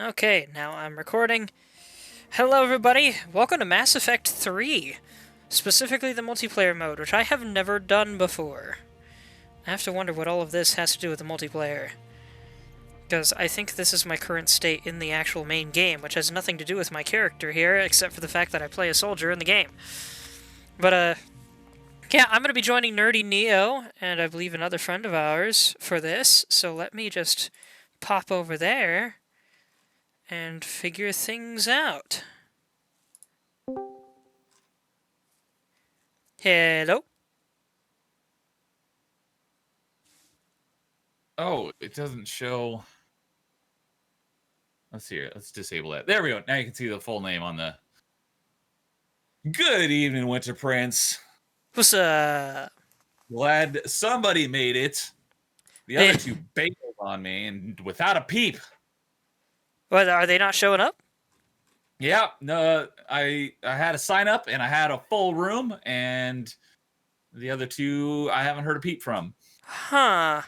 Okay, now I'm recording. Hello everybody, welcome to Mass Effect 3. Specifically the multiplayer mode, which I have never done before. I have to wonder what all of this has to do with the multiplayer. Because I think this is my current state in the actual main game, which has nothing to do with my character here, except for the fact that I play a soldier in the game. But, yeah, I'm going to be joining Nerdy Neo, and I believe another friend of ours, for this, so let me just pop over there and figure things out. Hello? Oh, it doesn't show. Let's see here. Let's disable that. There we go. Now you can see the full name on the. Good evening, Winter Prince. What's up? Glad somebody made it. The other two bailed on me and without a peep. What, are they not showing up? Yeah, no, I had a sign up and I had a full room, and the other two I haven't heard a peep from. Huh.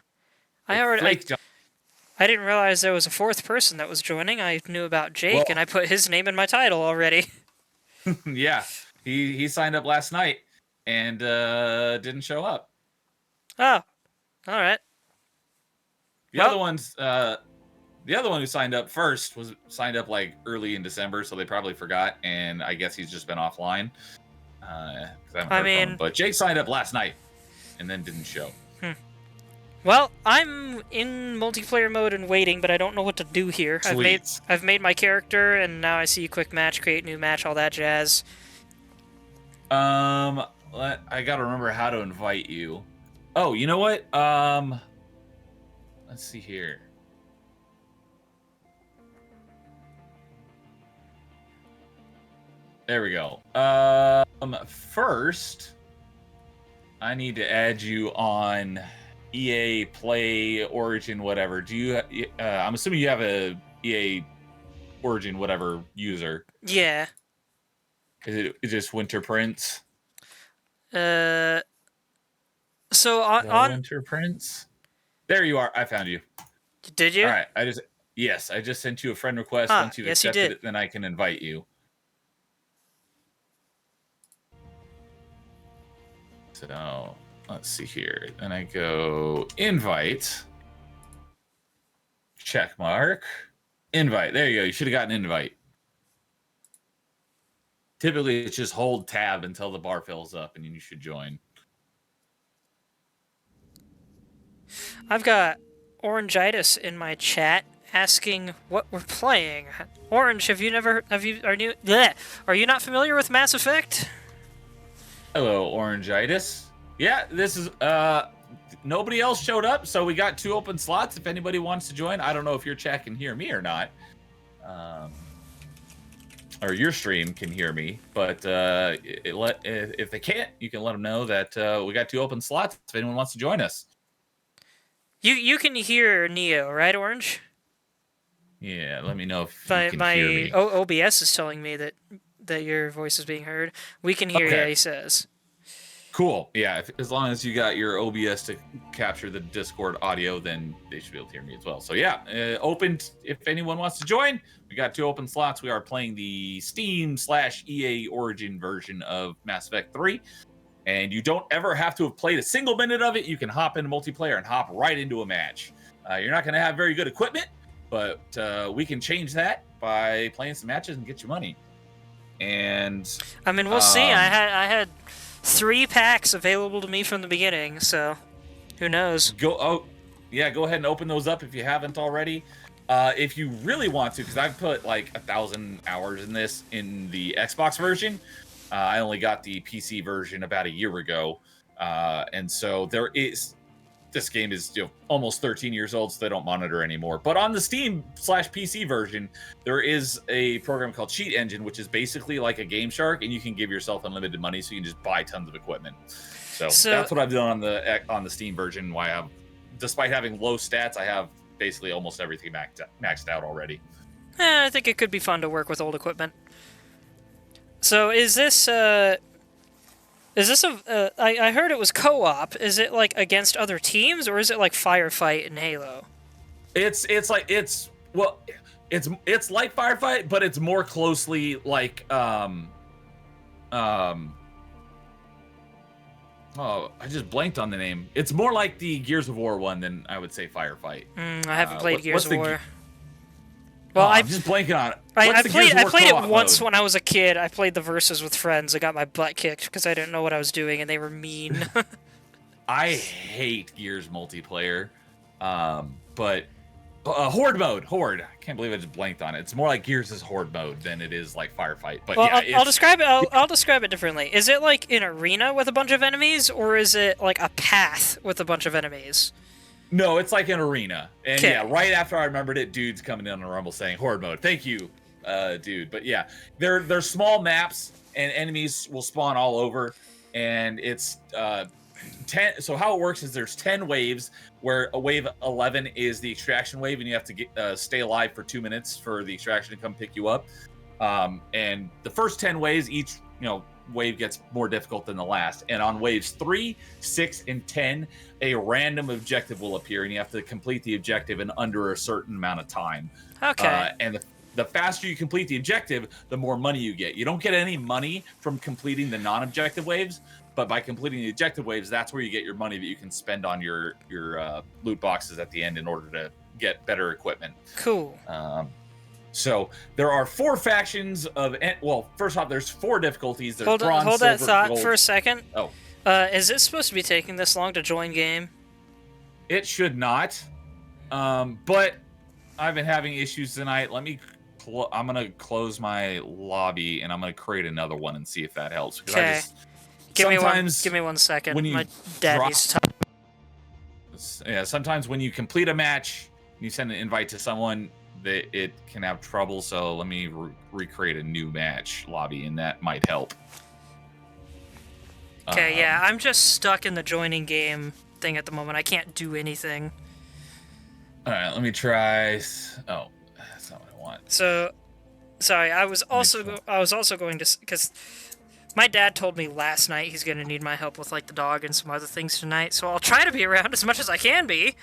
I didn't realize there was a fourth person that was joining. I knew about Jake, and I put his name in my title already. Yeah, he signed up last night and didn't show up. Oh, all right. The other one who signed up first was signed up like early in December, so they probably forgot, and I guess he's just been offline. But Jake signed up last night and then didn't show. Well, I'm in multiplayer mode and waiting, but I don't know what to do here. I've made my character, and now I see quick match, create new match, all that jazz. I gotta remember how to invite you. Oh, you know what? Let's see here. There we go. First, I need to add you on EA Play Origin whatever. Do you? I'm assuming you have a EA Origin whatever user. Yeah. Is it just Winter Prince? So on Winter Prince. There you are. I found you. Did you? All right. I just sent you a friend request. Once you've accepted it, then I can invite you. So let's see here. Then I go invite. Check mark. Invite. There you go. You should have gotten an invite. Typically, it's just hold tab until the bar fills up, and then you should join. I've got Orangitis in my chat asking what we're playing. Orange, are you not familiar with Mass Effect? Hello, Orangitis. Yeah, this is nobody else showed up, so we got 2 open slots if anybody wants to join. I don't know if your chat can hear me or not. Or your stream can hear me, but if they can't, you can let them know that we got 2 open slots if anyone wants to join us. You can hear Neo, right, Orange? Yeah, let me know if you can hear me. My OBS is telling me that your voice is being heard. We can hear you, he says. Cool. Yeah, as long as you got your OBS to capture the Discord audio, then they should be able to hear me as well. So yeah, opened if anyone wants to join. We got 2 open slots. We are playing the Steam/EA Origin version of Mass Effect 3. And you don't ever have to have played a single minute of it. You can hop into multiplayer and hop right into a match. You're not going to have very good equipment, but we can change that by playing some matches and get you money. And I mean, we'll see. I had 3 packs available to me from the beginning, so who knows? Go ahead and open those up if you haven't already. If you really want to, because I've put like 1,000 hours in this in the Xbox version. I only got the PC version about a year ago, and so this game is almost 13 years old, so they don't monitor anymore. But on the Steam/PC version, there is a program called Cheat Engine, which is basically like a Game Shark, and you can give yourself unlimited money, so you can just buy tons of equipment. So that's what I've done on the Steam version. Why despite having low stats, I have basically almost everything maxed out already. I think it could be fun to work with old equipment. So is this I heard it was co-op. Is it like against other teams, or is it like Firefight in Halo? It's it's like Firefight, but it's more closely like oh, I just blanked on the name. It's more like the Gears of War one than I would say Firefight. I haven't played Gears of War. Well, I'm just blanking on it. I played it once when I was a kid. I played the versus with friends. I got my butt kicked because I didn't know what I was doing, and they were mean. I hate Gears multiplayer, but Horde mode. Horde. I can't believe I just blanked on it. It's more like Gears' Horde mode than it is like Firefight. But well, yeah, I'll describe it. I'll describe it differently. Is it like an arena with a bunch of enemies, or is it like a path with a bunch of enemies? No, it's like an arena. And Kay. yeah, right after I remembered it, dude's coming in on the Rumble saying Horde mode. Thank you, dude. But yeah, they're small maps and enemies will spawn all over, and it's 10. So how it works is there's 10 waves, where a wave 11 is the extraction wave, and you have to stay alive for 2 minutes for the extraction to come pick you up. And the first 10 waves, each wave gets more difficult than the last. And on waves 3, 6, and 10, a random objective will appear, and you have to complete the objective in under a certain amount of time. Okay. And the faster you complete the objective, the more money you get. You don't get any money from completing the non-objective waves, but by completing the objective waves, that's where you get your money that you can spend on your loot boxes at the end in order to get better equipment. Cool. So there are 4 factions of... Well, first off, there's 4 difficulties. There's hold bronze, that silver, thought gold. for a second. Oh. Is it supposed to be taking this long to join game? It should not. But I've been having issues tonight. Let me... I'm going to close my lobby, and I'm going to create another one and see if that helps. Okay. Give me 1 second. When you My dad needs to talk. Yeah, sometimes when you complete a match, you send an invite to someone, that it can have trouble. So let me recreate a new match lobby, and that might help. Okay, yeah, I'm just stuck in the joining game thing at the moment. I can't do anything. All right, let me try. Oh, that's not what I want. So, sorry, I was also going to, because my dad told me last night he's going to need my help with like the dog and some other things tonight. So I'll try to be around as much as I can be.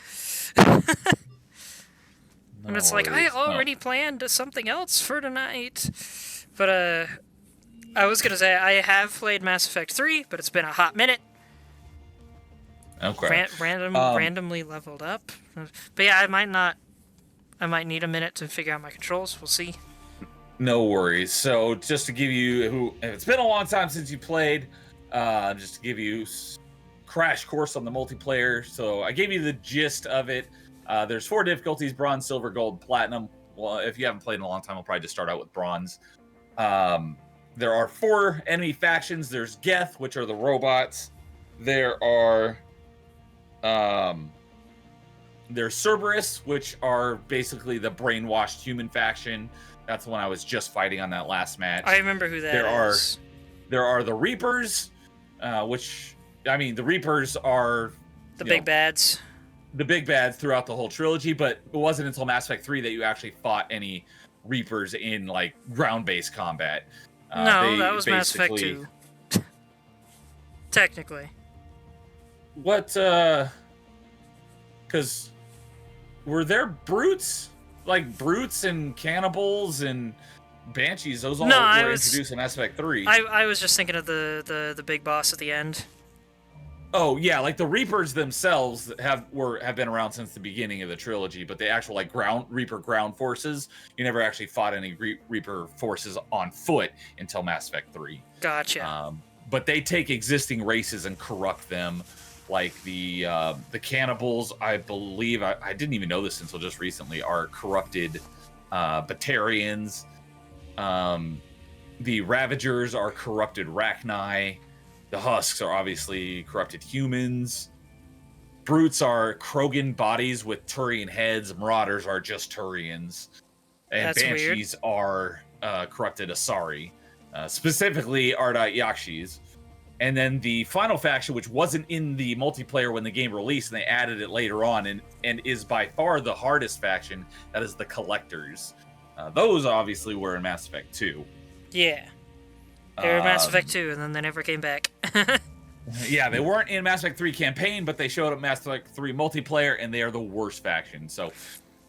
And it's like, I already planned something else for tonight. But, I was going to say, I have played Mass Effect 3, but it's been a hot minute. Okay. Randomly leveled up. But yeah, I might need a minute to figure out my controls. We'll see. No worries. So just to give you, it's been a long time since you played, just to give you crash course on the multiplayer. So I gave you the gist of it. There's 4 difficulties: bronze, silver, gold, platinum. Well, if you haven't played in a long time, I'll probably just start out with bronze. There are 4 enemy factions. There's Geth, which are the robots. There are there's Cerberus, which are basically the brainwashed human faction. That's the one I was just fighting on that last match. I remember who that is. There are the Reapers, which, I mean, the Reapers are the big bads. The big bads throughout the whole trilogy, but it wasn't until Mass Effect 3 that you actually fought any Reapers in like ground-based combat. No, that was Mass Effect 2. Technically. What, because were there brutes? Like brutes and cannibals and banshees, those all were introduced in Mass Effect 3. I was just thinking of the big boss at the end. Oh yeah, like the Reapers themselves have been around since the beginning of the trilogy, but the actual like Reaper ground forces, you never actually fought any Reaper forces on foot until Mass Effect 3. Gotcha. But they take existing races and corrupt them, like the cannibals. I believe I didn't even know this until just recently. Are corrupted Batarians. The Ravagers are corrupted Rachni. The Husks are obviously corrupted humans. Brutes are Krogan bodies with Turian heads. Marauders are just Turians. And That's Banshees are corrupted Asari. Specifically Ardite Yakshis. And then the final faction, which wasn't in the multiplayer when the game released, and they added it later on, and is by far the hardest faction, that is the Collectors. Those obviously were in Mass Effect 2. Yeah. They were in Mass Effect 2, and then they never came back. Yeah, they weren't in Mass Effect 3 campaign, but they showed up in Mass Effect 3 multiplayer, and they are the worst faction. So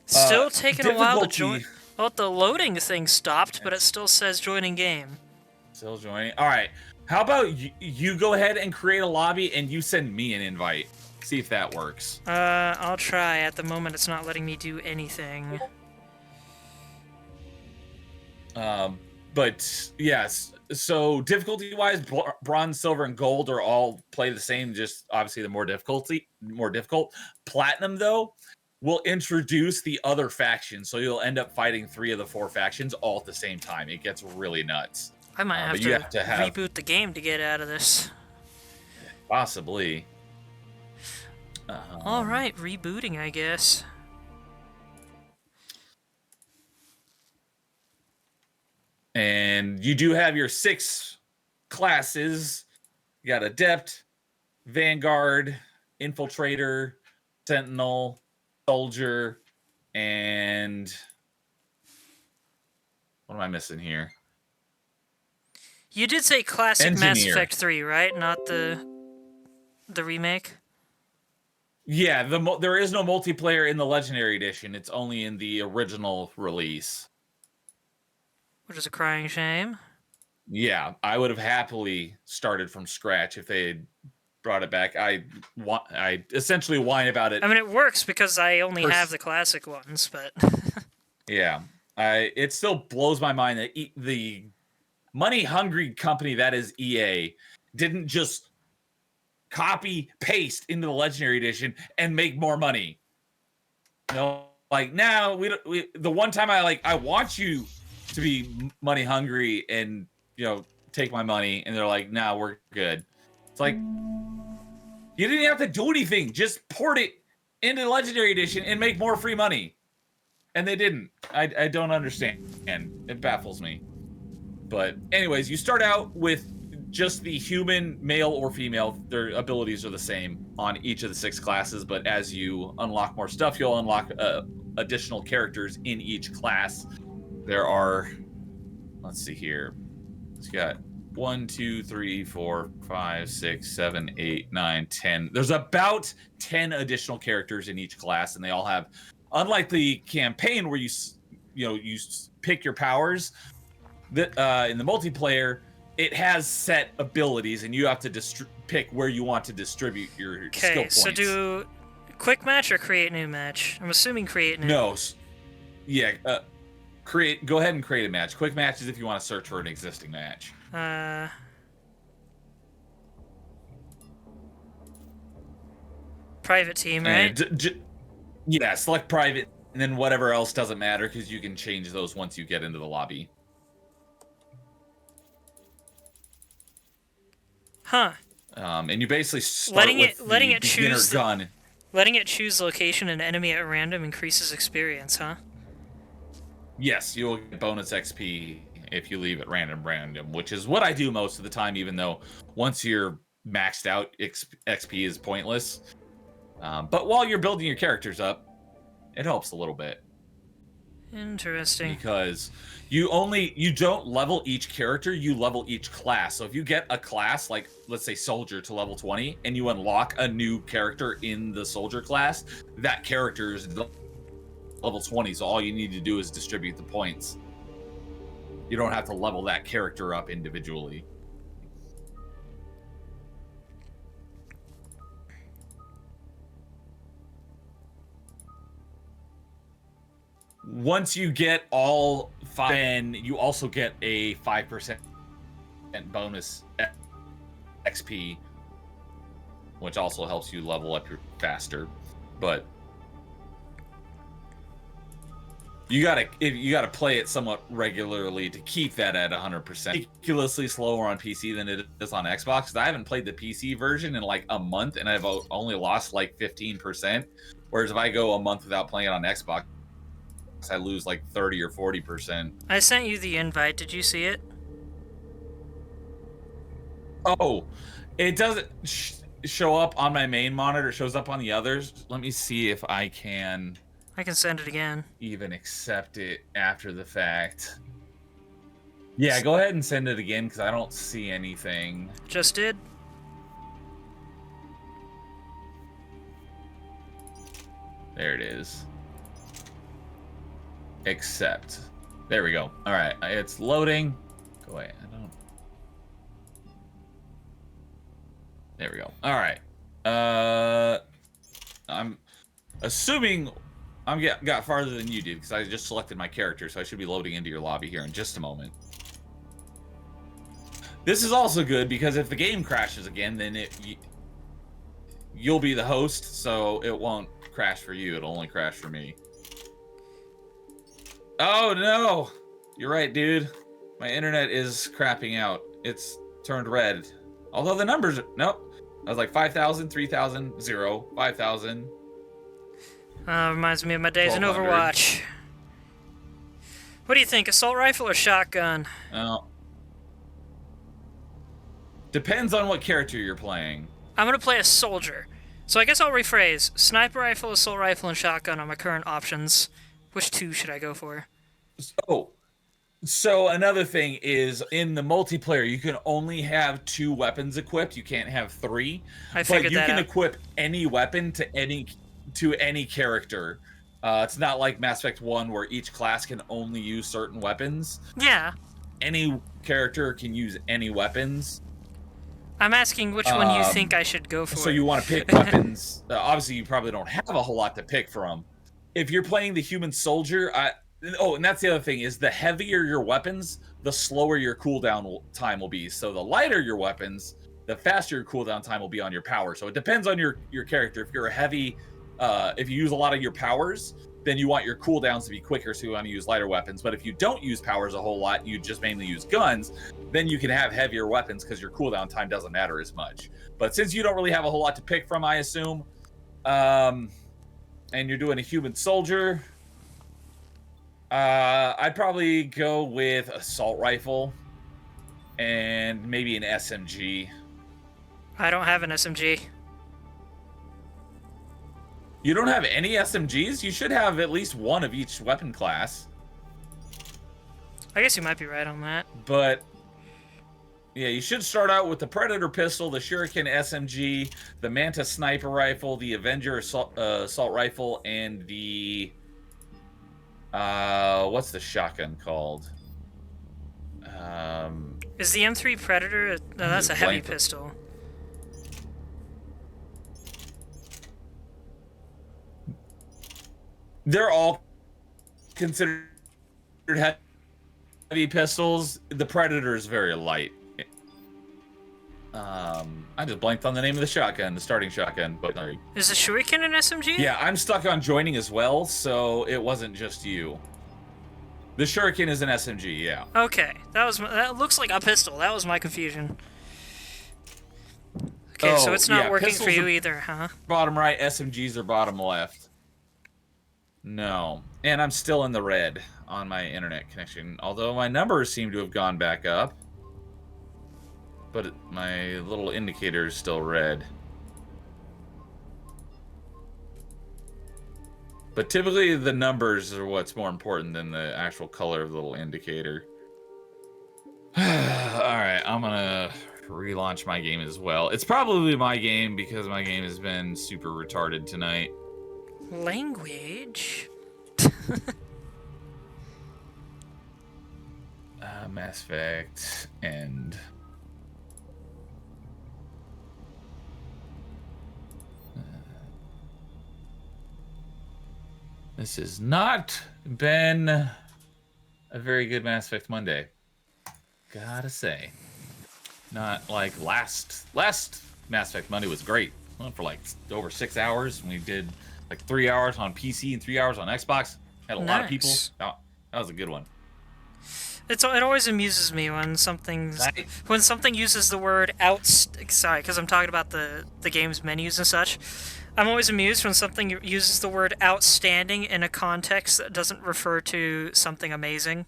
still taking a while to join. Oh, the loading thing stopped, but it still says joining game. Still joining. All right. How about you go ahead and create a lobby and you send me an invite. See if that works. I'll try. At the moment, it's not letting me do anything. But yes, so difficulty-wise, bronze, silver, and gold are all play the same. Just obviously the more difficult. Platinum though will introduce the other factions, so you'll end up fighting 3 of the 4 factions all at the same time. It gets really nuts. I might have to reboot the game to get out of this. Possibly. All right, rebooting, I guess. And you do have your 6 classes. You got Adept, Vanguard, Infiltrator, Sentinel, Soldier, and what am I missing here? You did say classic Engineer. Mass Effect 3, right? Not the remake? Yeah, there is no multiplayer in the Legendary Edition. It's only in the original release. Which is a crying shame. Yeah, I would have happily started from scratch if they had brought it back. I essentially whine about it. I mean, it works because I only have the classic ones, but... Yeah. It still blows my mind that the money-hungry company that is EA didn't just copy-paste into the Legendary Edition and make more money. You know, like, now, the one time I want you to be money-hungry and, you know, take my money, and they're like, nah, we're good. It's like, you didn't have to do anything. Just port it into the Legendary Edition and make more free money. And they didn't. I don't understand. And it baffles me. But anyways, you start out with just the human, male or female. Their abilities are the same on each of the 6 classes. But as you unlock more stuff, you'll unlock additional characters in each class. There are, let's see here. It's got 1, 2, 3, 4, 5, 6, 7, 8, 9, 10. There's about 10 additional characters in each class, and they all have, unlike the campaign where you pick your powers, in the multiplayer, it has set abilities, and you have to pick where you want to distribute your skill points. Okay, so do quick match or create new match? I'm assuming create new. No. Yeah, go ahead and create a match. Quick match is if you want to search for an existing match. Private team, right? Yeah, select private, and then whatever else doesn't matter, because you can change those once you get into the lobby. Huh. And you basically start with the beginner gun. Letting it choose location and enemy at random increases experience, huh? Yes, you'll get bonus XP if you leave at random, which is what I do most of the time, even though once you're maxed out, XP is pointless. But while you're building your characters up, it helps a little bit. Interesting. Because you don't level each character, you level each class. So if you get a class, like, let's say Soldier to level 20, and you unlock a new character in the Soldier class, that character is level 20, so all you need to do is distribute the points. You don't have to level that character up individually. Once you get all 5, then you also get a 5% bonus XP, which also helps you level up faster. But you gotta play it somewhat regularly to keep that at 100%. Ridiculously slower on PC than it is on Xbox, because I haven't played the PC version in like a month, and I've only lost like 15%. Whereas if I go a month without playing it on Xbox, I lose like 30 or 40%. I sent you the invite. Did you see it? Oh, it doesn't show up on my main monitor. It shows up on the others. Let me see if I can send it again. Even accept it after the fact. Yeah, go ahead and send it again, because I don't see anything. Just did. There it is. accept. There we go. All right, it's loading. Go away. I don't. There we go. All right. I'm assuming got farther than you did because I just selected my character, so I should be loading into your lobby here in just a moment. This is also good because if the game crashes again, then you'll be the host, so it won't crash for you. It'll only crash for me. Oh no! You're right, dude. My internet is crapping out. It's turned red. Although the numbers, nope. I was like 5,000, 3,000, 0, 5,000. Reminds me of my days in Overwatch. What do you think, assault rifle or shotgun? Depends on what character you're playing. I'm gonna play a soldier. So I guess I'll rephrase. Sniper rifle, assault rifle, and shotgun are my current options. Which two should I go for? So another thing is in the multiplayer, you can only have 2 weapons equipped. You can't have 3. I figured that out. But you can equip any weapon to any character. It's not like Mass Effect 1 where each class can only use certain weapons. Yeah. Any character can use any weapons. I'm asking which one you think I should go for. So you want to pick weapons. Obviously, you probably don't have a whole lot to pick from. If you're playing the human soldier, and that's the other thing, is the heavier your weapons, the slower your cooldown time will be. So the lighter your weapons, the faster your cooldown time will be on your power. So it depends on your character. If you're a heavy, if you use a lot of your powers, then you want your cooldowns to be quicker, so you want to use lighter weapons. But if you don't use powers a whole lot, you just mainly use guns, then you can have heavier weapons because your cooldown time doesn't matter as much. But since you don't really have a whole lot to pick from, I assume, and you're doing a human soldier, I'd probably go with assault rifle and maybe an SMG. I don't have an SMG. You don't have any SMGs? You should have at least one of each weapon class. I guess you might be right on that. But yeah, you should start out with the Predator pistol, the Shuriken SMG, the Manta sniper rifle, the Avenger assault rifle, and the what's the shotgun called? Is the M3 Predator? No, that's a heavy pistol. They're all considered heavy pistols. The Predator is very light. I just blanked on the name of the shotgun, the starting shotgun. But is the Shuriken an SMG? Yeah, I'm stuck on joining as well, so it wasn't just you. The Shuriken is an SMG, yeah. Okay, that looks like a pistol. That was my confusion. Okay, so it's not working for you either, huh? Bottom right, SMGs are bottom left. No, and I'm still in the red on my internet connection, although my numbers seem to have gone back up. But my little indicator is still red. But typically the numbers are what's more important than the actual color of the little indicator. Alright, I'm gonna relaunch my game as well. It's probably my game because my game has been super retarded tonight. Language? Mass Effect and this has not been a very good Mass Effect Monday. Gotta say. Not like last Mass Effect Monday was great. Went for like over 6 hours, and we did like 3 hours on PC and 3 hours on Xbox. Had a lot of people. Oh, that was a good one. It always amuses me when something uses the word sorry, because I'm talking about the game's menus and such. I'm always amused when something uses the word outstanding in a context that doesn't refer to something amazing.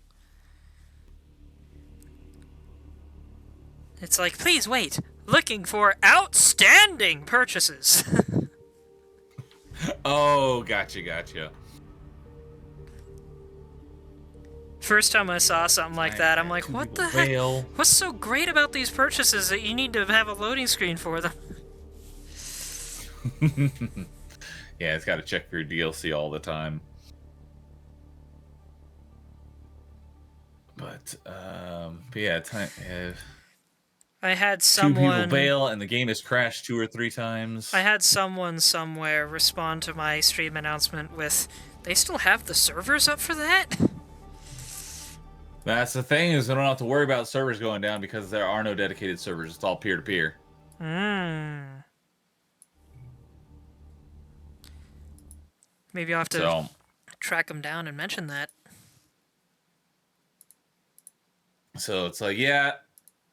It's like, please wait, looking for outstanding purchases. Oh, gotcha. First time I saw something like that, I'm like, what the heck? What's so great about these purchases that you need to have a loading screen for them? Yeah, it's got to check for your DLC all the time. But yeah, I had two people someone. bail and the game has crashed 2 or 3 times. I had someone somewhere respond to my stream announcement with, "They still have the servers up for that?" That's the thing, is we don't have to worry about servers going down because there are no dedicated servers. It's all peer-to-peer. Maybe I'll have to So, track them down and mention that. so it's like, yeah,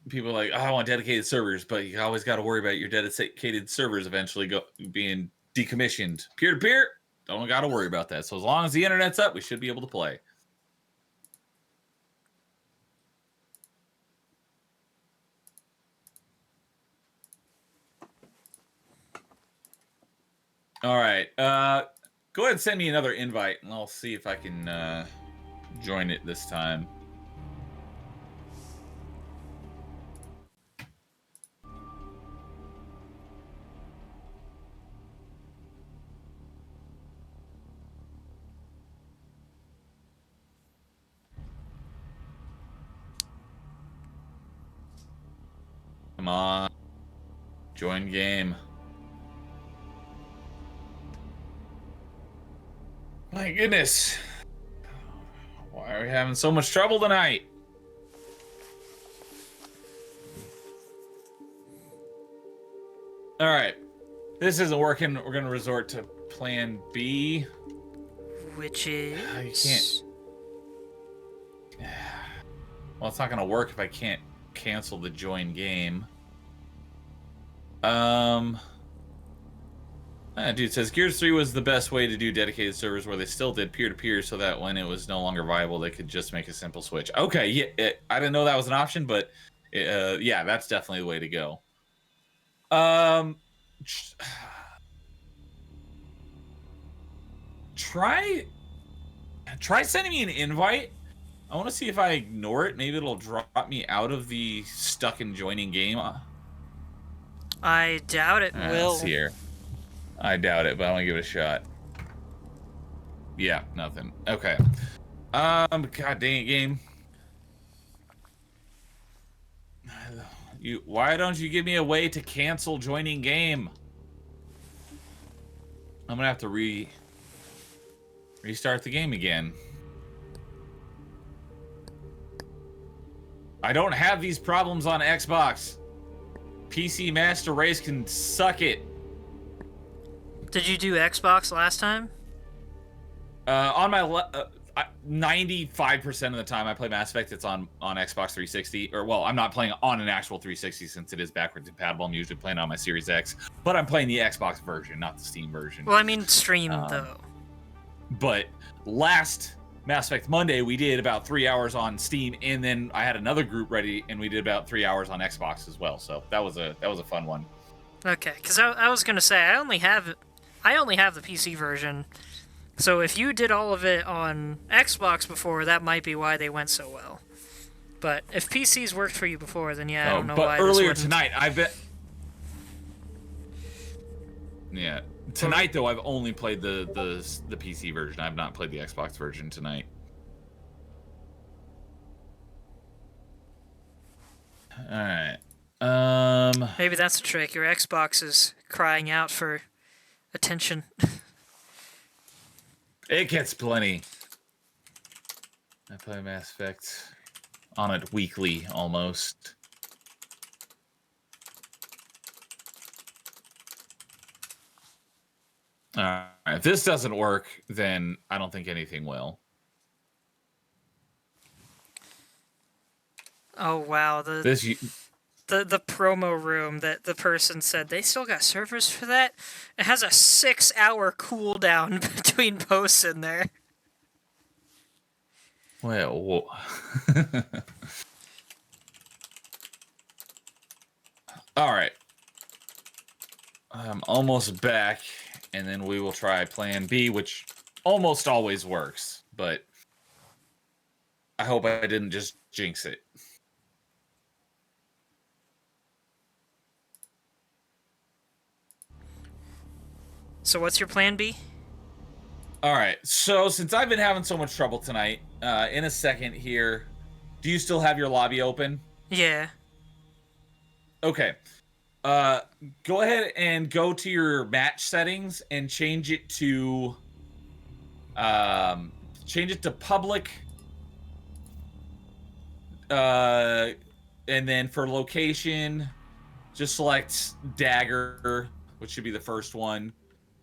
people are like, oh, I want dedicated servers, but you always got to worry about your dedicated servers eventually being decommissioned. Peer-to-peer, don't got to worry about that. So as long as the internet's up, we should be able to play. All right. Go ahead and send me another invite, and I'll see if I can join it this time. Come on. Join game. My goodness. Why are we having so much trouble tonight? All right. This isn't working. We're going to resort to plan B. Which is... You can't... Well, it's not going to work if I can't cancel the join game. Dude says Gears 3 was the best way to do dedicated servers where they still did peer-to-peer so that when it was no longer viable, they could just make a simple switch. Okay, yeah, I didn't know that was an option, but yeah, that's definitely the way to go. Try sending me an invite. I want to see if I ignore it. Maybe it'll drop me out of the stuck in joining game. I doubt it will. Let's see here. I doubt it, but I want to give it a shot. Yeah, nothing. Okay. God dang it, game. Why don't you give me a way to cancel joining game? I'm gonna have to restart the game again. I don't have these problems on Xbox. PC Master Race can suck it. Did you do Xbox last time? On my 95% of the time I play Mass Effect, it's on Xbox 360. Or, well, I'm not playing on an actual 360 since it is backwards compatible. I'm usually playing on my Series X. But I'm playing the Xbox version, not the Steam version. Well, I mean stream, though. But last Mass Effect Monday, we did about 3 hours on Steam, and then I had another group ready, and we did about 3 hours on Xbox as well. So that was a fun one. Okay, because I was gonna say I only have the PC version, so if you did all of it on Xbox before, that might be why they went so well. But if PCs worked for you before, then yeah, I don't know why. But earlier tonight, I bet. Yeah, tonight though, I've only played the PC version. I've not played the Xbox version tonight. All right. Maybe that's the trick. Your Xbox is crying out for attention. It gets plenty. I play Mass Effect on it weekly, almost. Alright, if this doesn't work, then I don't think anything will. Oh wow, the promo room that the person said they still got servers for that. It has a 6-hour cooldown between posts in there. Well, all right. I'm almost back, and then we will try Plan B, which almost always works. But I hope I didn't just jinx it. So what's your plan B? All right. So since I've been having so much trouble tonight, in a second here, Do you still have your lobby open? Yeah. Okay. Go ahead and go to your match settings and change it to um public. Uh, and then for location, just select dagger, which should be the first one.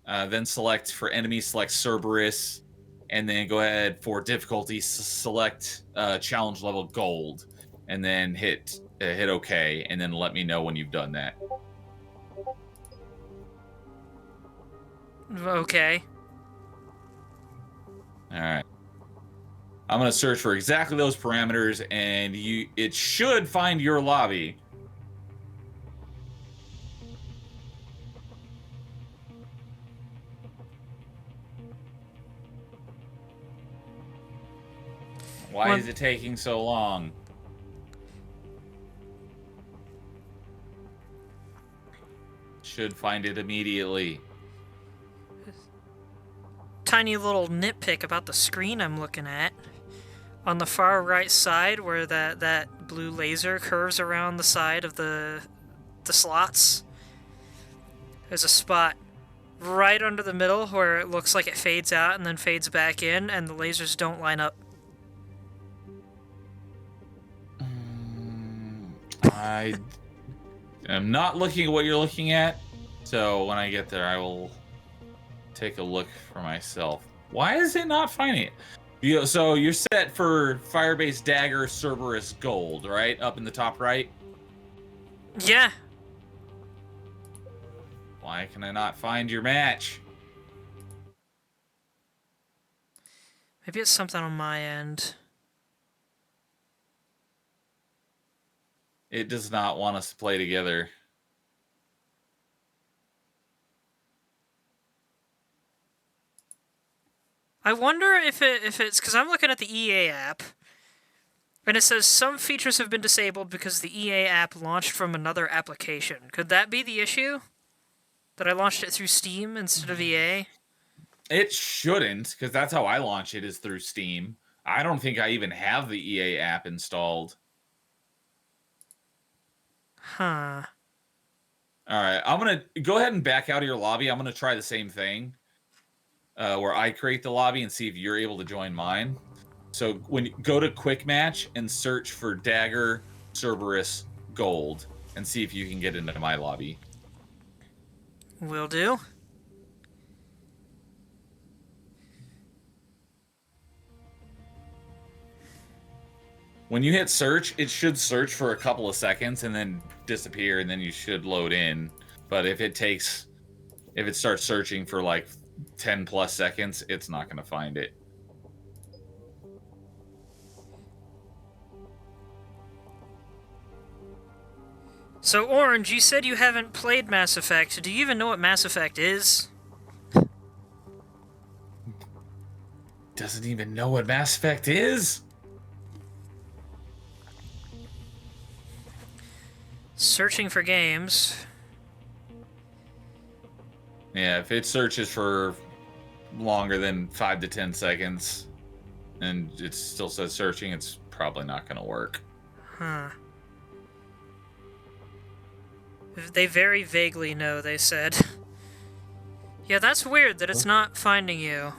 Then select for enemies, select Cerberus, and then go ahead for difficulty, select challenge level gold, and then hit OK, and then let me know when you've done that. Okay. All right. I'm gonna search for exactly those parameters, and it should find your lobby. Why is it taking so long? Should find it immediately. Tiny little nitpick about the screen I'm looking at. On the far right side, where that blue laser curves around the side of the slots, there's a spot right under the middle where it looks like it fades out and then fades back in, and the lasers don't line up. I am not looking at what you're looking at, so when I get there, I will take a look for myself. Why is it not finding it? So you're set for Firebase Dagger Cerberus Gold, right? Up in the top right? Yeah. Why can I not find your match? Maybe it's something on my end. It does not want us to play together. I wonder if it's because I'm looking at the EA app, and it says some features have been disabled because the EA app launched from another application. Could that be the issue? That I launched it through Steam instead of EA? It shouldn't, because that's how I launch it, is through Steam. I don't think I even have the EA app installed. Huh. All right, I'm going to go ahead and back out of your lobby. I'm going to try the same thing where I create the lobby and see if you're able to join mine. So when you go to Quick Match and search for Dagger Cerberus Gold and see if you can get into my lobby. Will do. When you hit search, it should search for a couple of seconds and then disappear, and then you should load in. But if it starts searching for like 10 plus seconds, it's not going to find it. So, Orange, you said you haven't played Mass Effect. Do you even know what Mass Effect is? Doesn't even know what Mass Effect is? Searching for games. Yeah, if it searches for longer than 5 to 10 seconds and it still says searching, it's probably not going to work. Huh. They very vaguely know, they said. Yeah, that's weird that it's not finding you.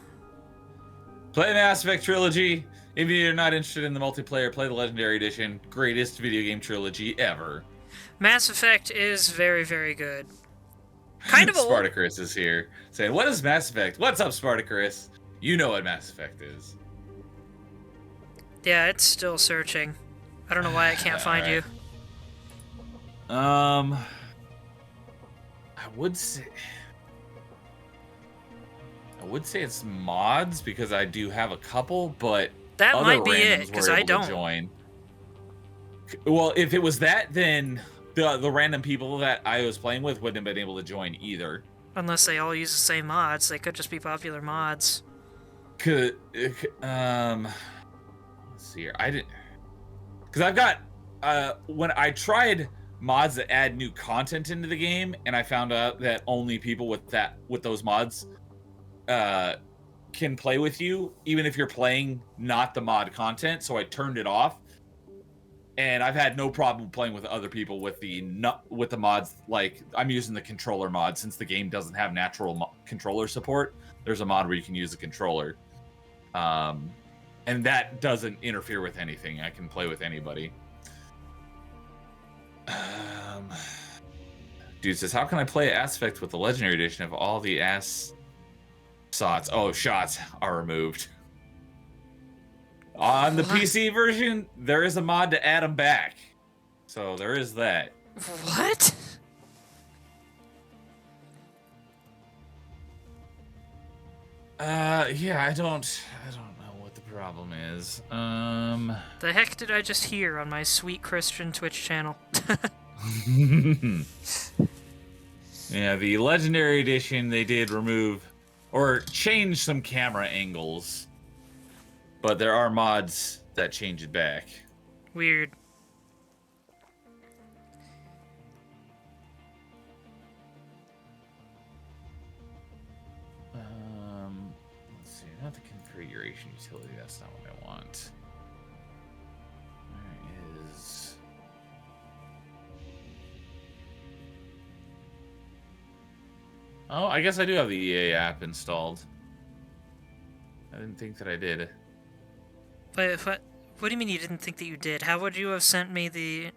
Play Mass Effect Trilogy. If you're not interested in the multiplayer, play the Legendary Edition. Greatest video game trilogy ever. Mass Effect is very, very good. Kind of old. Spartacus is here saying, what is Mass Effect? What's up, Spartacus? You know what Mass Effect is. Yeah, it's still searching. I don't know why it can't find you. I would say it's mods because I do have a couple, but that other might be randoms it because were I able to don't. join. Well, if it was that, then the random people that I was playing with wouldn't have been able to join either. Unless they all use the same mods, they could just be popular mods. Let's see here. I didn't, because I've got when I tried mods that add new content into the game, and I found out that only people with those mods can play with you, even if you're playing not the mod content. So I turned it off. and I've had no problem playing with other people with the mods. Like, I'm using the controller mod since the game doesn't have natural controller support. There's a mod where you can use a controller, and that doesn't interfere with anything. I can play with anybody. Dude says, how can I play Ass Effect with the Legendary Edition if all the ass shots are removed? On the PC version, there is a mod to add them back. So there is that. What? Yeah, I don't know what the problem is. The heck did I just hear on my sweet Christian Twitch channel? Yeah, the Legendary Edition, they did remove or change some camera angles, but there are mods that change it back. Weird. Let's see, not the configuration utility, that's not what I want. Where is... Oh, I guess I do have the EA app installed. I didn't think that I did. But what do you mean you didn't think that you did? How would you have sent me the...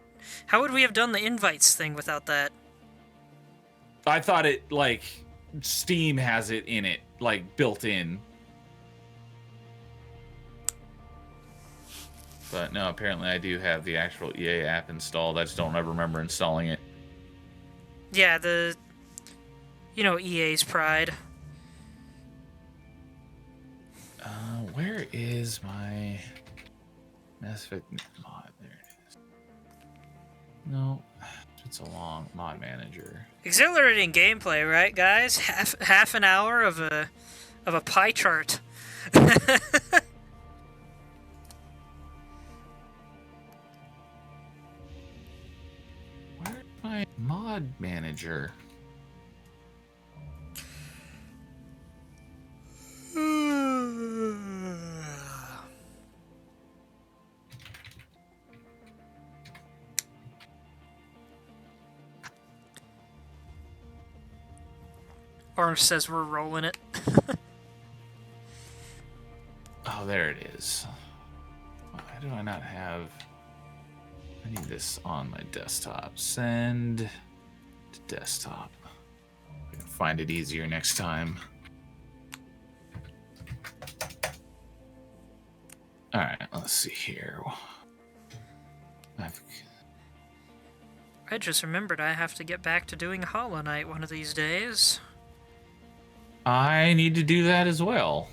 How would we have done the invites thing without that? I thought it, like, Steam has it in it, like, built in. But no, apparently I do have the actual EA app installed. I just don't ever remember installing it. Yeah, you know, EA's pride. Where is my Mass Effect mod? There it is. No, it's a long mod manager. Exhilarating gameplay, right, guys? Half an hour of a pie chart. Where's my mod manager? Orange says we're rolling it. Oh, there it is. Why do I not have... I need this on my desktop. Send to desktop. I can find it easier next time. Alright, let's see here. I just remembered I have to get back to doing Hollow Knight one of these days. I need to do that as well.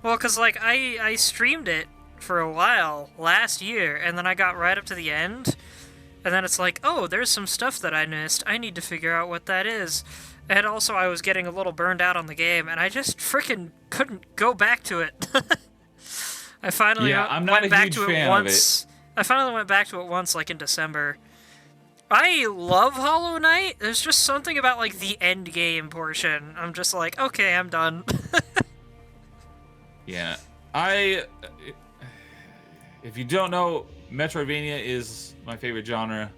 Well, because, like, I streamed it for a while last year, and then I got right up to the end, and then it's like, oh, there's some stuff that I missed. I need to figure out what that is. And also, I was getting a little burned out on the game, and I just freaking couldn't go back to it. I finally went back to it once. I finally went back to it once, like, in December. I love Hollow Knight. There's just something about, like, the end game portion. I'm just like, okay, I'm done. Yeah. If you don't know, Metroidvania is my favorite genre,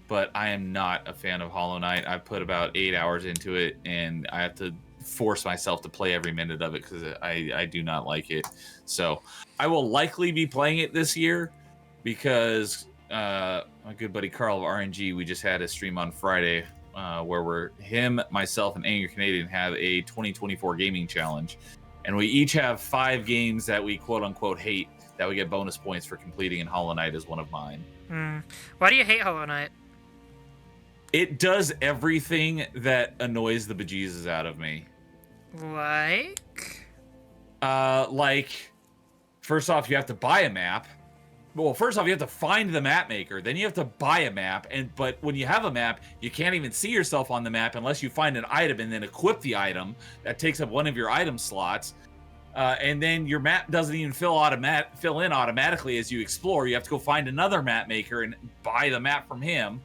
but I am not a fan of Hollow Knight. I put about 8 hours into it, and I have to force myself to play every minute of it because I do not like it. So I will likely be playing it this year because my good buddy Carl of RNG, we just had a stream on Friday where him, myself, and Angry Canadian have a 2024 gaming challenge. And we each have 5 games that we quote-unquote hate that we get bonus points for completing, and Hollow Knight is one of mine. Why do you hate Hollow Knight? It does everything that annoys the bejesus out of me. Like? Like, first off, you have to buy a map. Well, first off, you have to find the map maker. Then you have to buy a map. But when you have a map, you can't even see yourself on the map unless you find an item and then equip the item. That takes up one of your item slots. And then your map doesn't even fill in automatically as you explore. You have to go find another map maker and buy the map from him.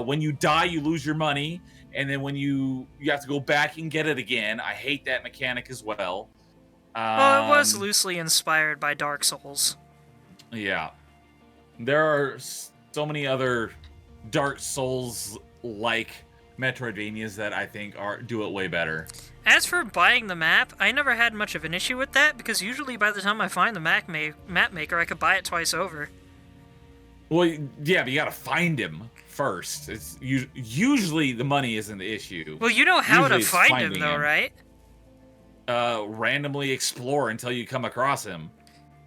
When you die, you lose your money. And then when you have to go back and get it again. I hate that mechanic as well. Well, it was loosely inspired by Dark Souls. Yeah. There are so many other Dark Souls-like Metroidvanias that I think do it way better. As for buying the map, I never had much of an issue with that, because usually by the time I find the map maker, I could buy it twice over. Well, yeah, but you gotta find him first. It's usually the money isn't the issue. Well, you know how Usually to it's find him, finding though, right? Randomly explore until you come across him.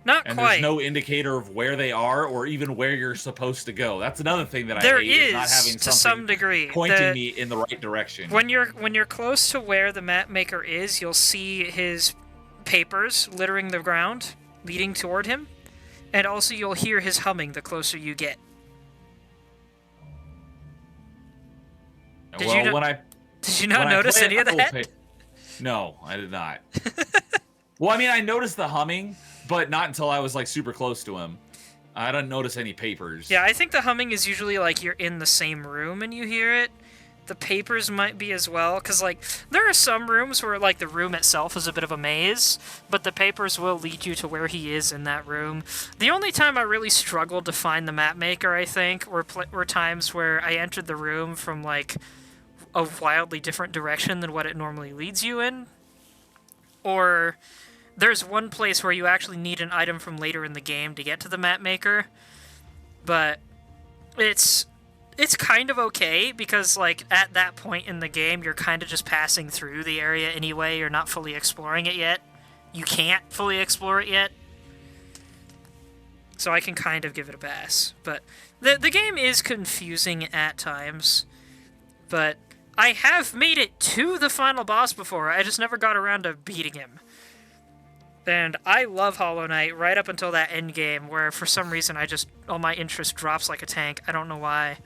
Not And quite. there's no indicator of where they are or even where you're supposed to go. That's another thing that There I hate, is not is, having to something some degree. pointing me in the right direction. When you're close to where the map maker is, you'll see his papers littering the ground, leading toward him, and also you'll hear his humming the closer you get. Did you not notice any of that? No, I did not. Well, I mean, I noticed the humming, but not until I was like super close to him. I didn't notice any papers. Yeah, I think the humming is usually like you're in the same room and you hear it. The papers might be as well, because like there are some rooms where like the room itself is a bit of a maze, but the papers will lead you to where he is in that room. The only time I really struggled to find the map maker, I think, were times where I entered the room from like a wildly different direction than what it normally leads you in, or there's one place where you actually need an item from later in the game to get to the map maker, but it's kind of okay, because like at that point in the game you're kind of just passing through the area anyway. You're not fully exploring it yet. You can't fully explore it yet. So I can kind of give it a pass. But the game is confusing at times, but I have made it to the final boss before. I just never got around to beating him. And I love Hollow Knight right up until that end game, where for some reason all my interest drops like a tank. I don't know why.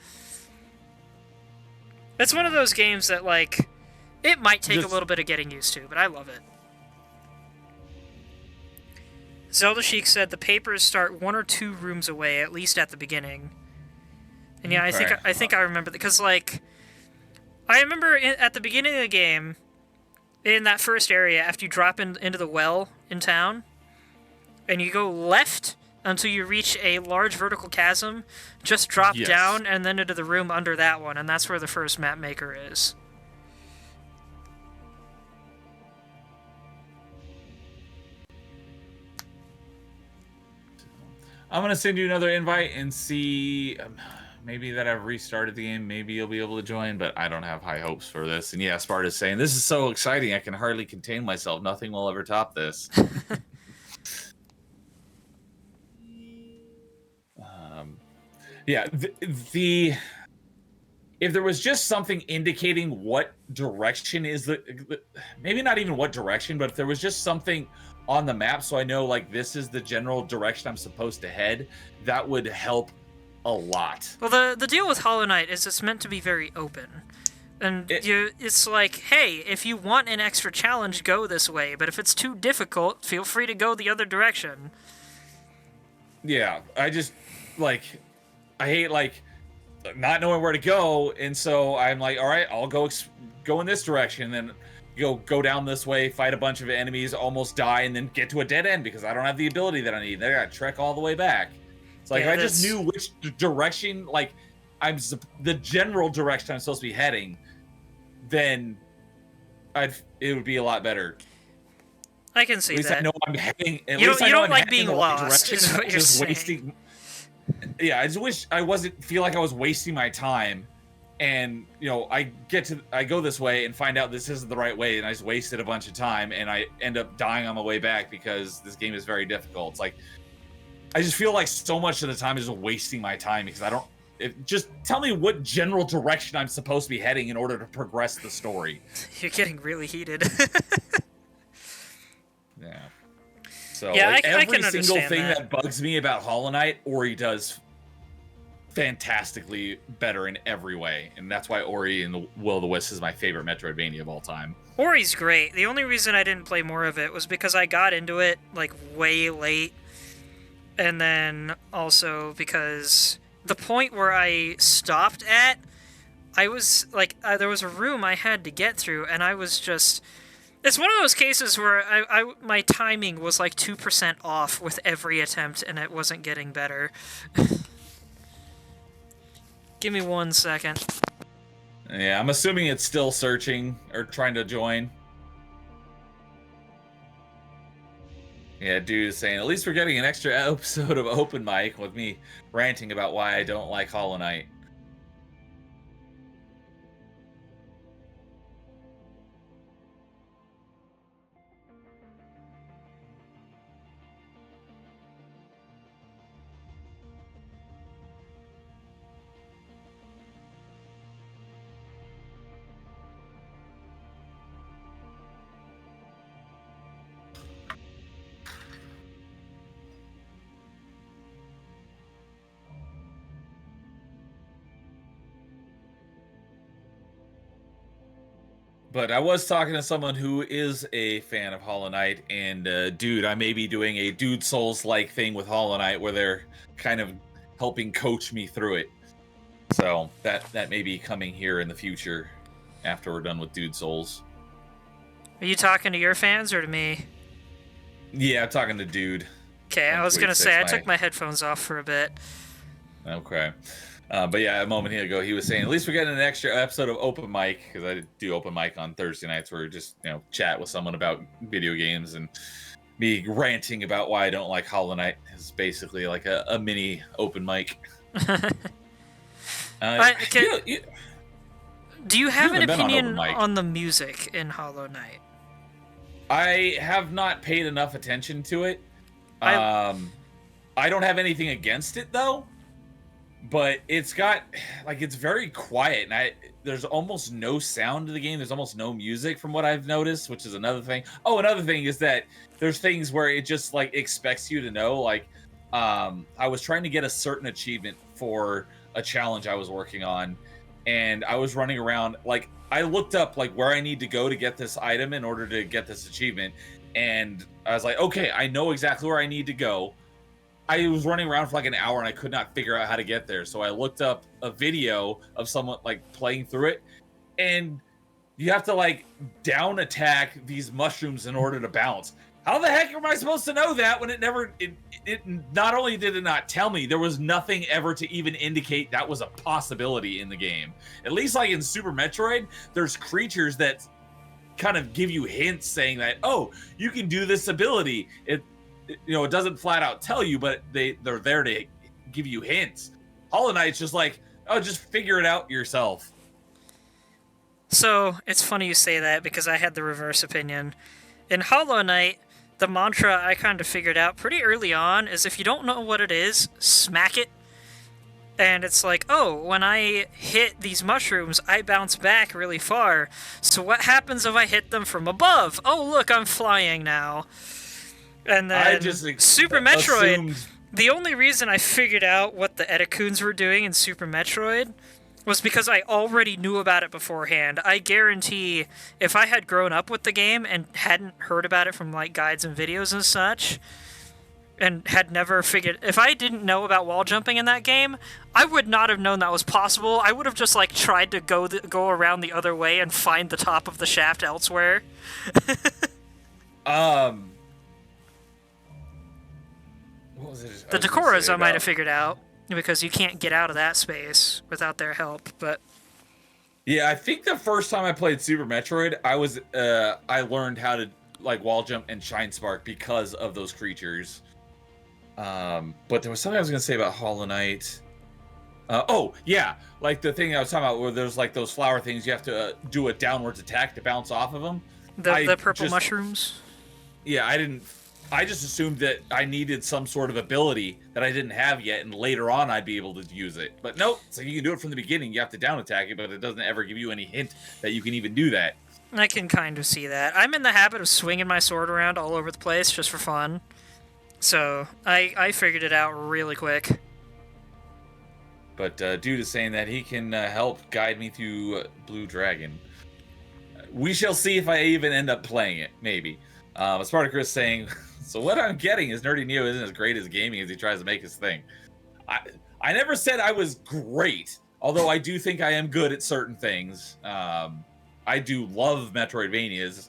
It's one of those games that, like, it might take a little bit of getting used to, but I love it. Zelda Sheik said the papers start 1 or 2 rooms away, at least at the beginning. And yeah, I think I remember that, because, like, I remember at the beginning of the game, in that first area, after you drop into the well in town, and you go left until you reach a large vertical chasm, just drop down and then into the room under that one, and that's where the first map maker is. I'm going to send you another invite and see... maybe that I've restarted the game, maybe you'll be able to join, but I don't have high hopes for this. And yeah, Sparta's saying, this is so exciting, I can hardly contain myself. Nothing will ever top this. Yeah, if there was just something indicating what direction is maybe not even what direction, but if there was just something on the map so I know, like, this is the general direction I'm supposed to head, that would help a lot. Well, the deal with Hollow Knight is it's meant to be very open. And it's like, hey, if you want an extra challenge, go this way. But if it's too difficult, feel free to go the other direction. Yeah, I just, like, I hate, like, not knowing where to go. And so I'm like, all right, I'll go in this direction. Then go down this way, fight a bunch of enemies, almost die, and then get to a dead end because I don't have the ability that I need. Then I gotta trek all the way back. It's like, if I just knew which direction, like, the general direction I'm supposed to be heading, then it would be a lot better. I can see that. At least I know I'm heading. You don't like being lost, is what you're saying. Wasting. Yeah, I just wish I feel like I was wasting my time, and I go this way and find out this isn't the right way, and I just wasted a bunch of time, and I end up dying on my way back because this game is very difficult. It's like, I just feel like so much of the time is just wasting my time because just tell me what general direction I'm supposed to be heading in order to progress the story. You're getting really heated. Yeah. So yeah, like, I every can single thing that bugs me about Hollow Knight, Ori does fantastically better in every way, and that's why Ori and the Will of the Wisps is my favorite Metroidvania of all time. Ori's great. The only reason I didn't play more of it was because I got into it like way late. And then also because the point where I stopped at, I was like, there was a room I had to get through, and I was just... It's one of those cases where my timing was like 2% off with every attempt, and it wasn't getting better. Give me 1 second. Yeah, I'm assuming it's still searching or trying to join. Yeah, dude is saying, at least we're getting an extra episode of Open Mic with me ranting about why I don't like Hollow Knight. But I was talking to someone who is a fan of Hollow Knight, and dude, I may be doing a Dude Souls-like thing with Hollow Knight where they're kind of helping coach me through it. So that may be coming here in the future after we're done with Dude Souls. Are you talking to your fans or to me? Yeah, I'm talking to Dude. Okay, I was gonna say I took my headphones off for a bit. Okay. But yeah, a moment ago, he was saying, at least we're getting an extra episode of Open Mic, because I do Open Mic on Thursday nights where we just, chat with someone about video games, and me ranting about why I don't like Hollow Knight is basically like a mini Open Mic. Do you have an opinion on the music in Hollow Knight? I have not paid enough attention to it. I don't have anything against it, though. But it's got, it's very quiet, and there's almost no sound to the game. There's almost no music from what I've noticed, which is another thing. Oh, another thing is that there's things where it just, expects you to know. I was trying to get a certain achievement for a challenge I was working on, and I was running around, I looked up, where I need to go to get this item in order to get this achievement, and I was like, okay, I know exactly where I need to go. I was running around for an hour and I could not figure out how to get there. So I looked up a video of someone playing through it, and you have to down attack these mushrooms in order to bounce. How the heck am I supposed to know that when it not only did it not tell me, there was nothing ever to even indicate that was a possibility in the game. At least in Super Metroid, there's creatures that kind of give you hints saying that, oh, you can do this ability. It doesn't flat out tell you, but they're there to give you hints. Hollow Knight's just just figure it out yourself. So, it's funny you say that, because I had the reverse opinion. In Hollow Knight, the mantra I kind of figured out pretty early on is if you don't know what it is, smack it. And it's when I hit these mushrooms, I bounce back really far. So what happens if I hit them from above? Oh, look, I'm flying now. And then Super Metroid, the only reason I figured out what the Etecoons were doing in Super Metroid was because I already knew about it beforehand. I guarantee if I had grown up with the game and hadn't heard about it from guides and videos and such, and had never figured... If I didn't know about wall jumping in that game, I would not have known that was possible. I would have just tried to go around the other way and find the top of the shaft elsewhere. What was it? The Decoras I might have figured out, because you can't get out of that space without their help, but... Yeah, I think the first time I played Super Metroid, I learned how to, wall jump and shine spark because of those creatures. But there was something I was going to say about Hollow Knight. Oh, yeah, the thing I was talking about where there's, those flower things, you have to do a downwards attack to bounce off of them. The purple mushrooms? Yeah, I just assumed that I needed some sort of ability that I didn't have yet, and later on I'd be able to use it. But nope, you can do it from the beginning. You have to down attack it, but it doesn't ever give you any hint that you can even do that. I can kind of see that. I'm in the habit of swinging my sword around all over the place just for fun. So I figured it out really quick. But Dude is saying that he can help guide me through Blue Dragon. We shall see if I even end up playing it, maybe. Spartacus saying... So what I'm getting is Nerdy Neo isn't as great as gaming as he tries to make his thing. I never said I was great, although I do think I am good at certain things. I do love Metroidvanias.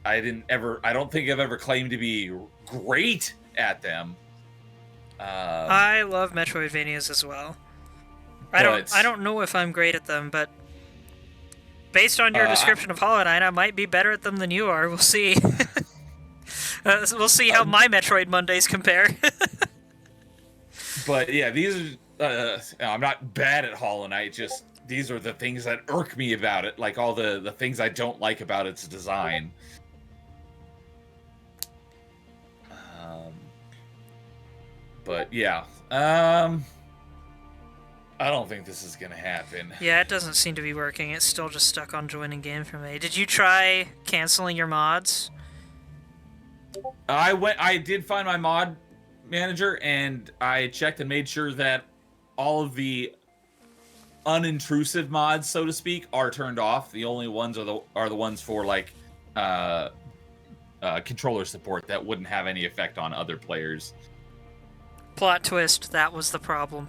I don't think I've ever claimed to be great at them. I love Metroidvanias as well. I don't know if I'm great at them, but based on your description of Hollow Knight, I might be better at them than you are. We'll see. We'll see how my Metroid Mondays compare. But yeah, these are. I'm not bad at Hollow Knight. Just these are the things that irk me about it, like all the things I don't like about its design. But yeah, I don't think this is gonna happen. Yeah, it doesn't seem to be working. It's still just stuck on joining game for me. Did you try canceling your mods? I did find my mod manager, and I checked and made sure that all of the unintrusive mods, so to speak, are turned off. The only ones are the ones for like controller support that wouldn't have any effect on other players. Plot twist, that was the problem.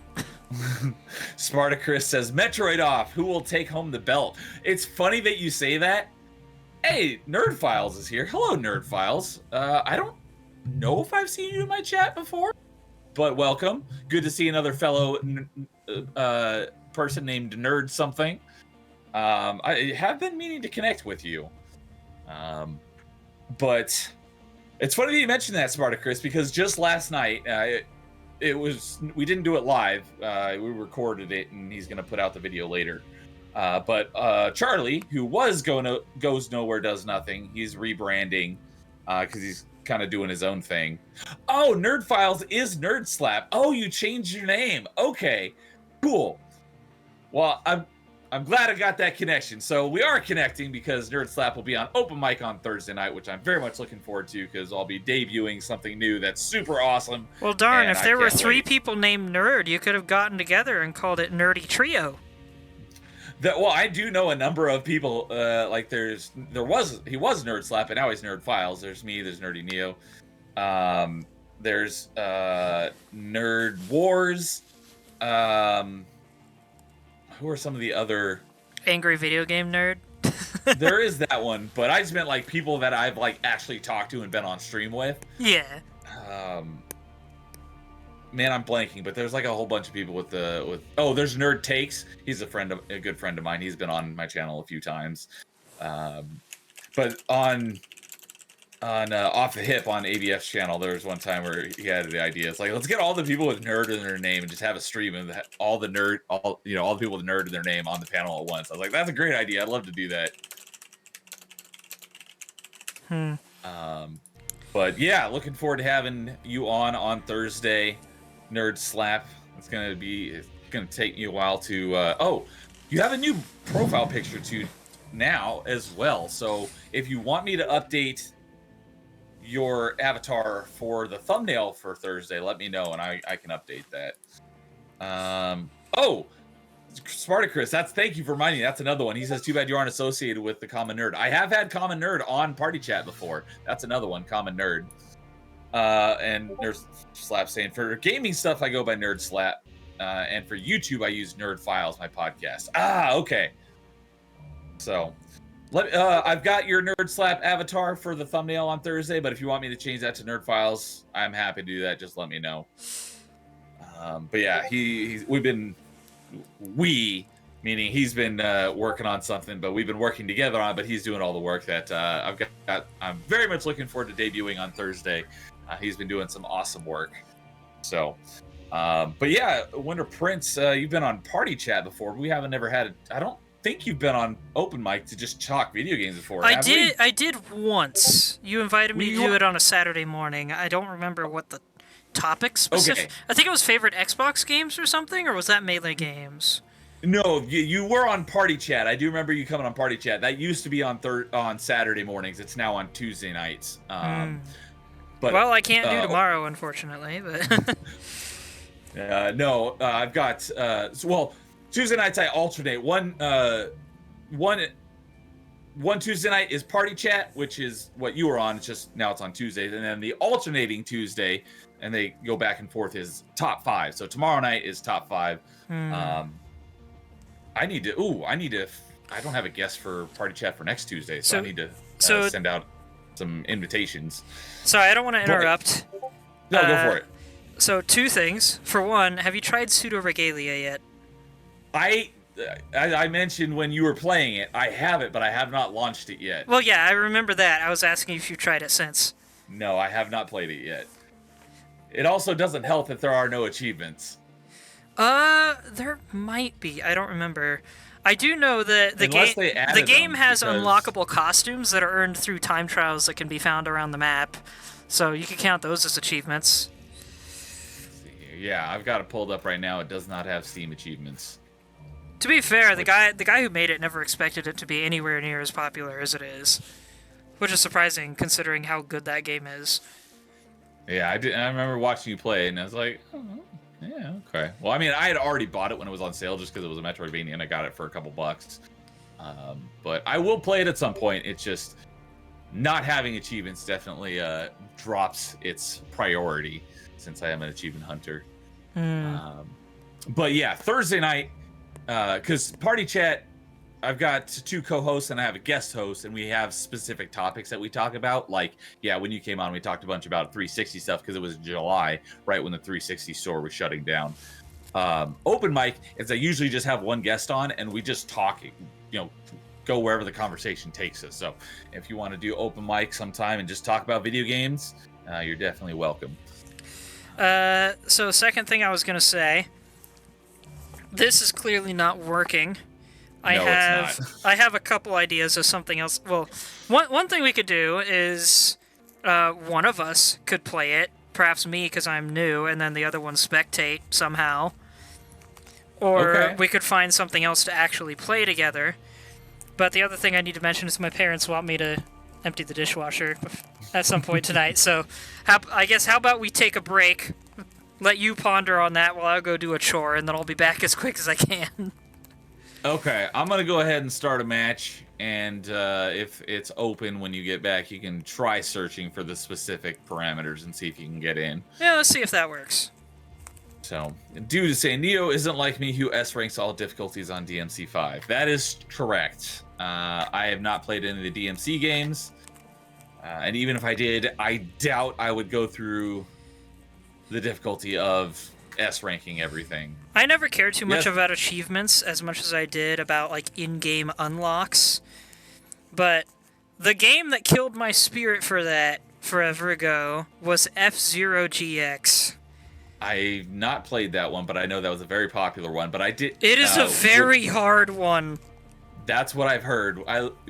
Spartacus says, Metroid off, who will take home the belt? It's funny that you say that. Hey, Nerd Files is here. Hello, Nerd Files. I don't know if I've seen you in my chat before, but welcome. Good to see another fellow person named Nerd something. I have been meaning to connect with you. But it's funny that you mentioned that, Spartacus, because just last night, we didn't do it live. We recorded it, and he's going to put out the video later. But Charlie, who was Goes Nowhere Does Nothing, he's rebranding because he's kind of doing his own thing. Oh, Nerd Files is Nerd Slap. Oh, you changed your name. Okay, cool. Well, I'm glad I got that connection. So we are connecting because Nerd Slap will be on open mic on Thursday night, which I'm very much looking forward to because I'll be debuting something new that's super awesome. Well, darn, if there were 3 people named Nerd, you could have gotten together and called it Nerdy Trio. Well, I do know a number of people. Like he was Nerd Slap, and now he's Nerd Files. There's me. There's Nerdy Neo. There's Nerd Wars. Who are some of the other Angry Video Game Nerd? There is that one, but I just meant like people that I've like actually talked to and been on stream with. Yeah. Man, I'm blanking, but there's like a whole bunch of people with there's Nerd Takes. He's a good friend of mine. He's been on my channel a few times. But on Off the Hip on ABF's channel, there was one time where he had the idea. It's like, let's get all the people with nerd in their name and just have a stream and all the people with nerd in their name on the panel at once. I was like, that's a great idea. I'd love to do that. But yeah, looking forward to having you on Thursday, Nerd Slap. It's gonna take me a while to. You have a new profile picture too now as well. So if you want me to update your avatar for the thumbnail for Thursday, let me know and I can update that. Spartacus, thank you for reminding me. That's another one. He says, too bad you aren't associated with the Common Nerd. I have had Common Nerd on Party Chat before. That's another one, Common Nerd. And Nerd Slap saying, for gaming stuff, I go by Nerd Slap. And for YouTube, I use Nerd Files, my podcast. Okay. So, I've got your Nerd Slap avatar for the thumbnail on Thursday, but if you want me to change that to Nerd Files, I'm happy to do that. Just let me know. But yeah, meaning he's been working on something, but we've been working together on it, but he's doing all the work that I'm very much looking forward to debuting on Thursday. He's been doing some awesome work. So, but yeah, Winter Prince, you've been on Party Chat before. We haven't ever had I don't think you've been on open mic to just talk video games before. I did once. You invited me to do it on a Saturday morning. I don't remember what the topic specific. Okay. I think it was favorite Xbox games or something, or was that Melee Games? No, you were on Party Chat. I do remember you coming on Party Chat. That used to be on Saturday mornings. It's now on Tuesday nights. But well, I can't do tomorrow, unfortunately. But no, I've got Tuesday nights I alternate. One Tuesday night is Party Chat, which is what you were on. It's just now it's on Tuesdays, and then the alternating Tuesday, and they go back and forth, is top 5. So tomorrow night is top 5. I don't have a guest for Party Chat for next Tuesday, so I need to send out some invitations. Sorry, I don't want to interrupt. No, go for it. So 2 things. For one, have you tried Pseudo Regalia yet? I mentioned when you were playing it, I have it, but I have not launched it yet. Well, yeah, I remember that. I was asking if you tried it since. No, I have not played it yet. It also doesn't help that there are no achievements. There might be. I don't remember. I do know that Unless they added the game them, has because- unlockable costumes that are earned through time trials that can be found around the map. So you can count those as achievements. Yeah, I've got it pulled up right now. It does not have Steam achievements. To be fair, the guy who made it never expected it to be anywhere near as popular as it is, which is surprising considering how good that game is. Yeah, I remember watching you play, and I was like, oh, yeah, okay. Well, I mean, I had already bought it when it was on sale just because it was a Metroidvania, and I got it for a couple bucks. But I will play it at some point. It's just not having achievements definitely drops its priority since I am an achievement hunter. But yeah, Thursday night, because Party Chat, I've got 2 co-hosts and I have a guest host, and we have specific topics that we talk about. Like, yeah, when you came on, we talked a bunch about 360 stuff because it was July, right when the 360 store was shutting down. Open mic is I usually just have one guest on, and we just talk, go wherever the conversation takes us. So if you want to do open mic sometime and just talk about video games, you're definitely welcome. So the second thing I was going to say, this is clearly not working. It's not. I have a couple ideas of something else. Well, one thing we could do is one of us could play it, perhaps me because I'm new, and then the other one spectate somehow. Or Okay. we could find something else to actually play together. But the other thing I need to mention is my parents want me to empty the dishwasher at some point tonight. So I guess how about we take a break, let you ponder on that while I go do a chore, and then I'll be back as quick as I can. Okay, I'm gonna go ahead and start a match, and if it's open when you get back, you can try searching for the specific parameters and see if you can get in. Yeah, let's see if that works. So, due to say Neo isn't like me who S ranks all difficulties on DMC5. That is correct. I have not played any of the DMC games, and even if I did, I doubt I would go through the difficulty of S ranking everything. I never cared too much Yes. about achievements as much as I did about like in-game unlocks. But the game that killed my spirit for that forever ago was F-Zero GX. I've not played that one, but I know that was a very popular one. But I did. It is a very hard one. That's what I've heard.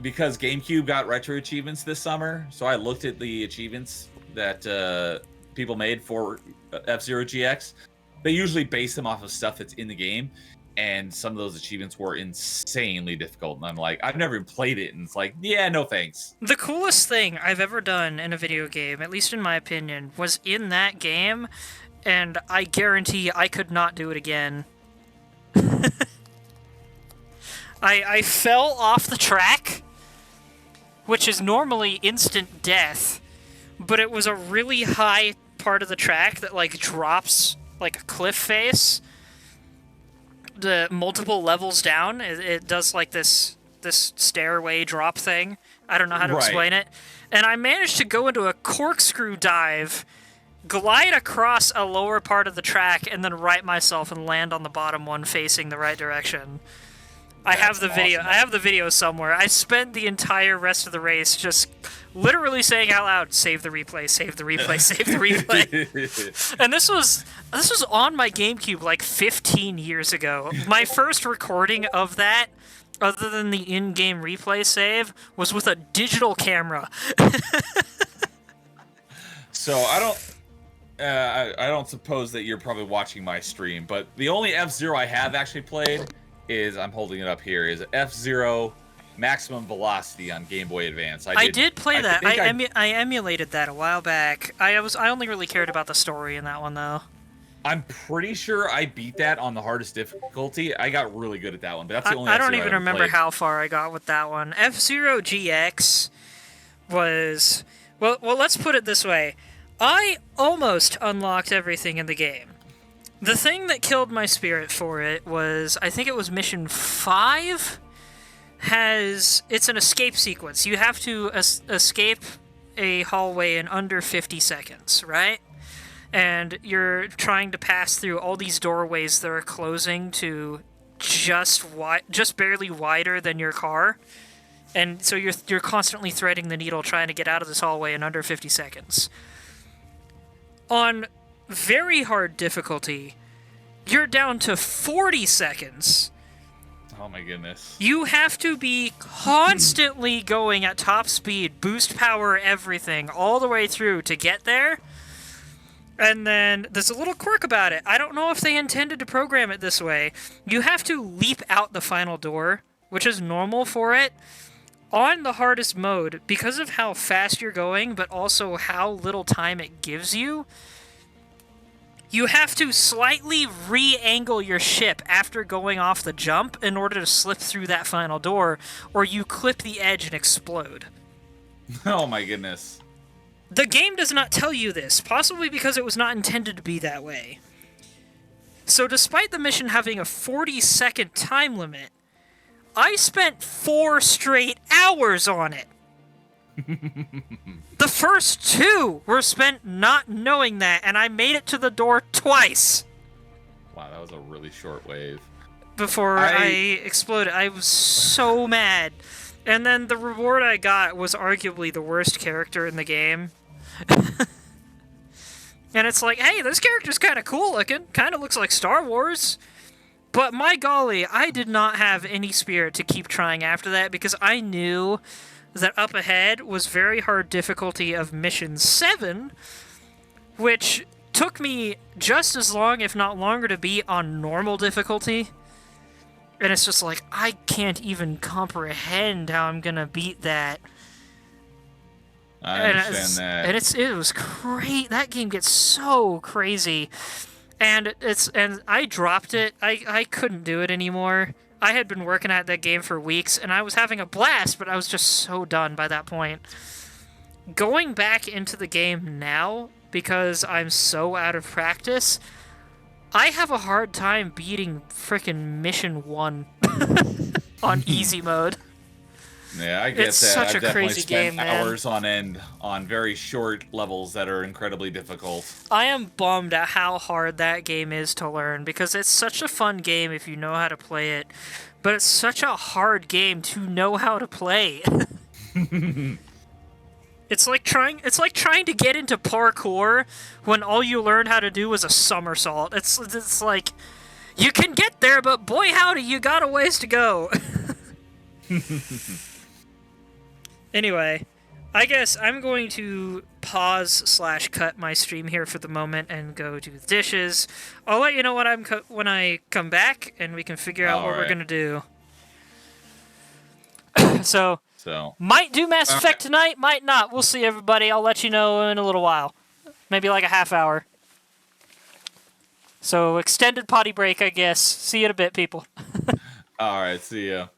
Because GameCube got retro achievements this summer, so I looked at the achievements that people made for F-Zero GX. They usually base them off of stuff that's in the game, and some of those achievements were insanely difficult. And I'm like, I've never even played it, and it's like, yeah, no thanks. The coolest thing I've ever done in a video game, at least in my opinion, was in that game, and I guarantee I could not do it again. I fell off the track, which is normally instant death, but it was a really high part of the track that like drops like a cliff face, the multiple levels down. It does like this stairway drop thing. I don't know how to Right. explain it. And I managed to go into a corkscrew dive, glide across a lower part of the track, and then right myself and land on the bottom one facing the right direction. I have the video. awesome. I have the video somewhere. I spent the entire rest of the race just literally saying out loud, "Save the replay, save the replay, save the replay." And this was on my GameCube like 15 years ago. My first recording of that, other than the in-game replay save, was with a digital camera. So I don't suppose that you're probably watching my stream, but the only F-Zero I have actually played is, I'm holding it up here, is F-Zero Maximum Velocity on Game Boy Advance. I did play that. think I emulated that a while back. I only really cared about the story in that one though. I'm pretty sure I beat that on the hardest difficulty. I got really good at that one, but that's the only I don't F-Zero even ever remember played. how far I got with that one. F-Zero GX was... Well, let's put it this way. I almost unlocked everything in the game. The thing that killed my spirit for it was, I think it was Mission 5, it's an escape sequence. You have to escape a hallway in under 50 seconds, right? And you're trying to pass through all these doorways that are closing to just barely wider than your car, and so you're constantly threading the needle trying to get out of this hallway in under 50 seconds. On very hard difficulty, you're down to 40 seconds. Oh my goodness. You have to be constantly going at top speed, boost power, everything, all the way through to get there. And then there's a little quirk about it. I don't know if they intended to program it this way. You have to leap out the final door, which is normal for it. On the hardest mode, because of how fast you're going, but also how little time it gives you, you have to slightly re-angle your ship after going off the jump in order to slip through that final door, or you clip the edge and explode. Oh my goodness. The game does not tell you this, possibly because it was not intended to be that way. So despite the mission having a 40-second time limit, I spent 4 straight hours on it. The first 2 were spent not knowing that, and I made it to the door twice. Wow, that was a really short wave. Before I exploded. I was so mad. And then the reward I got was arguably the worst character in the game. And it's like, hey, this character's kind of cool looking. Kind of looks like Star Wars. But my golly, I did not have any spirit to keep trying after that because I knew that up ahead was very hard difficulty of Mission 7, which took me just as long, if not longer, to beat on normal difficulty. And it's just like, I can't even comprehend how I'm gonna beat that. I understand that. And it was great. That game gets so crazy. And I dropped it. I couldn't do it anymore. I had been working at that game for weeks, and I was having a blast, but I was just so done by that point. Going back into the game now, because I'm so out of practice, I have a hard time beating frickin' Mission 1 on easy mode. Yeah, I get It's that. such I've a definitely crazy spent game, man. hours on end on very short levels that are incredibly difficult. I am bummed at how hard that game is to learn, because it's such a fun game if you know how to play it, but it's such a hard game to know how to play. It's like trying to get into parkour when all you learned how to do was a somersault. It's like, you can get there, but boy howdy, you got a ways to go. Anyway, I guess I'm going to pause/cut my stream here for the moment and go do the dishes. I'll let you know when I come back, and we can figure out what we're gonna do. So might do Mass Effect tonight, might not. We'll see, everybody. I'll let you know in a little while. Maybe like a half hour. So extended potty break, I guess. See you in a bit, people. All right, see ya.